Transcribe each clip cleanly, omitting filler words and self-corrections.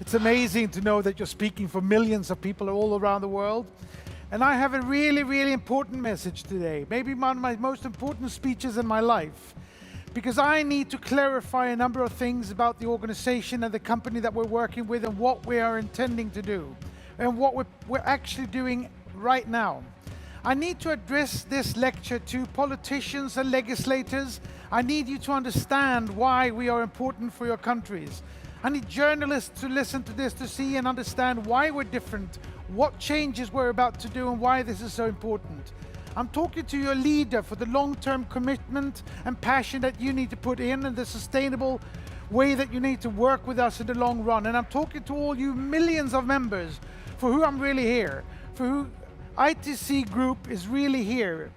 It's amazing to know that you're speaking for millions of people all around the world. And I have a really, really important message today. Maybe one of my most important speeches in my life. Because I need to clarify a number of things about the organization and the company that we're working with and what we are intending to do. And what we're actually doing right now. I need to address this lecture to politicians and legislators. I need you to understand why we are important for your countries. I need journalists to listen to this to see and understand why we're different, what changes we're about to do and why this is so important. I'm talking to your leader for the long-term commitment and passion that you need to put in and the sustainable way that you need to work with us in the long run. And I'm talking to all you millions of members for who I'm really here, for who ITC Group is really here.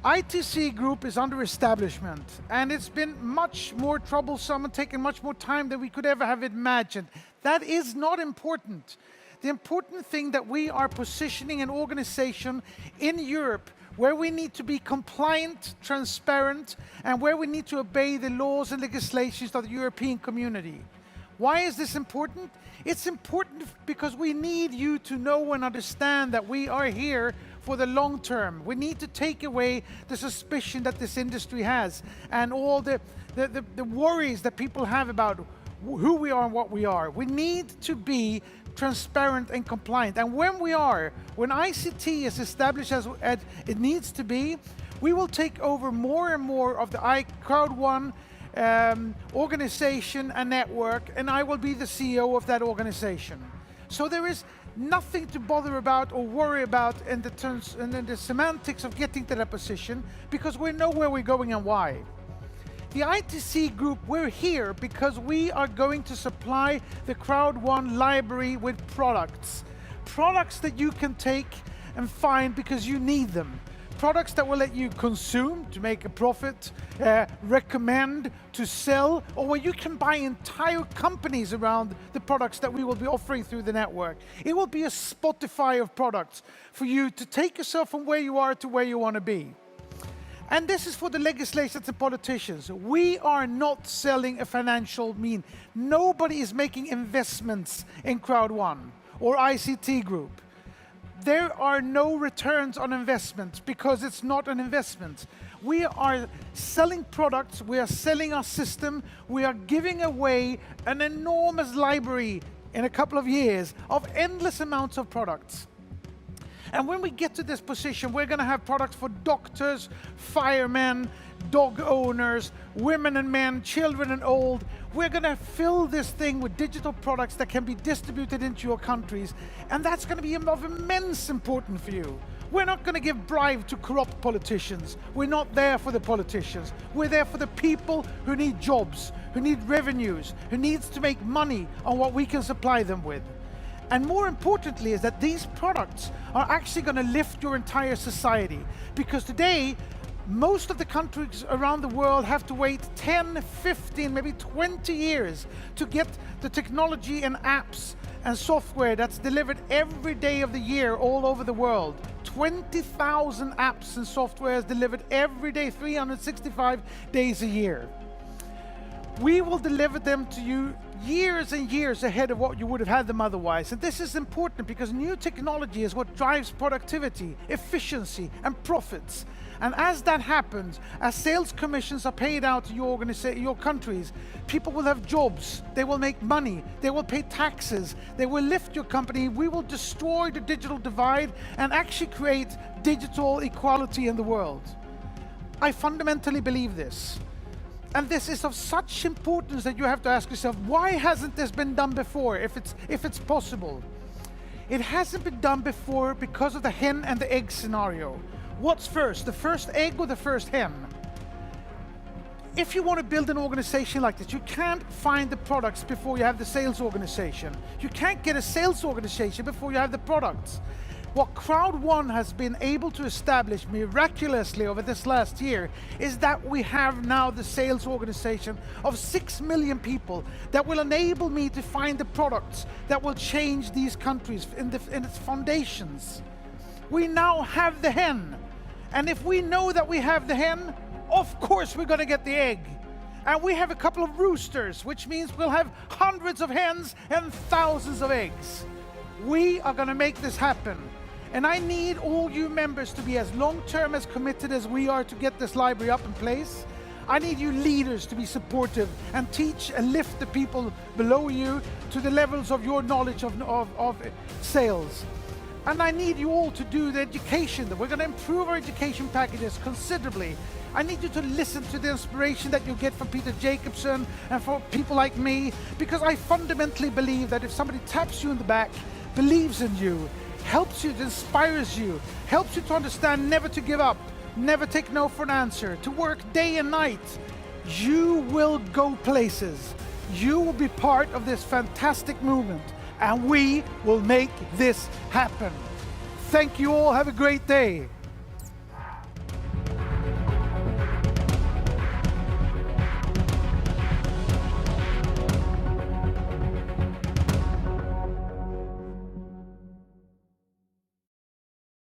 ITC Group is under establishment, and it's been much more troublesome and taken much more time than we could ever have imagined. That is not important. The important thing that we are positioning an organization in Europe where we need to be compliant, transparent, and where we need to obey the laws and legislations of the European community. Why is this important? It's important because we need you to know and understand that we are here for the long term. We need to take away the suspicion that this industry has and all the worries that people have about who we are and what we are. We need to be transparent and compliant. And when ICT is established as it needs to be, we will take over more and more of the CROWD1 organization and network, and I will be the CEO of that organization. So there is nothing to bother about or worry about in the semantics of getting to that position, because we know where we're going and why. The ITC Group, we're here because we are going to supply the CROWD1 library with products. Products that you can take and find because you need them. Products that will let you consume to make a profit, recommend to sell, or where you can buy entire companies around the products that we will be offering through the network. It will be a Spotify of products for you to take yourself from where you are to where you want to be. And this is for the legislators and politicians. We are not selling a financial mean. Nobody is making investments in CROWD1 or ICT Group. There are no returns on investment because it's not an investment. We are selling products, we are selling our system, we are giving away an enormous library in a couple of years of endless amounts of products. And when we get to this position, we're going to have products for doctors, firemen, dog owners, women and men, children and old. We're going to fill this thing with digital products that can be distributed into your countries. And that's going to be of immense importance for you. We're not going to give bribe to corrupt politicians. We're not there for the politicians. We're there for the people who need jobs, who need revenues, who needs to make money on what we can supply them with. And more importantly is that these products are actually going to lift your entire society. Because today, most of the countries around the world have to wait 10, 15, maybe 20 years to get the technology and apps and software that's delivered every day of the year all over the world. 20,000 apps and software is delivered every day, 365 days a year. We will deliver them to you years and years ahead of what you would have had them otherwise. And this is important because new technology is what drives productivity, efficiency, and profits. And as that happens, as sales commissions are paid out to your countries, people will have jobs, they will make money, they will pay taxes, they will lift your company, we will destroy the digital divide and actually create digital equality in the world. I fundamentally believe this. And this is of such importance that you have to ask yourself, why hasn't this been done before, if it's possible? It hasn't been done before because of the hen and the egg scenario. What's first, the first egg or the first hen? If you want to build an organization like this, you can't find the products before you have the sales organization. You can't get a sales organization before you have the products. What CROWD1 has been able to establish miraculously over this last year is that we have now the sales organization of 6 million people that will enable me to find the products that will change these countries in its foundations. We now have the hen. And if we know that we have the hen, of course we're going to get the egg. And we have a couple of roosters, which means we'll have hundreds of hens and thousands of eggs. We are going to make this happen. And I need all you members to be as long-term, as committed as we are to get this library up in place. I need you leaders to be supportive and teach and lift the people below you to the levels of your knowledge of sales. And I need you all to do the education. We're going to improve our education packages considerably. I need you to listen to the inspiration that you get from Peter Jacobson and from people like me, because I fundamentally believe that if somebody taps you in the back, believes in you, helps you, inspires you, helps you to understand never to give up, never take no for an answer, to work day and night, you will go places. You will be part of this fantastic movement, and we will make this happen. Thank you all. Have a great day.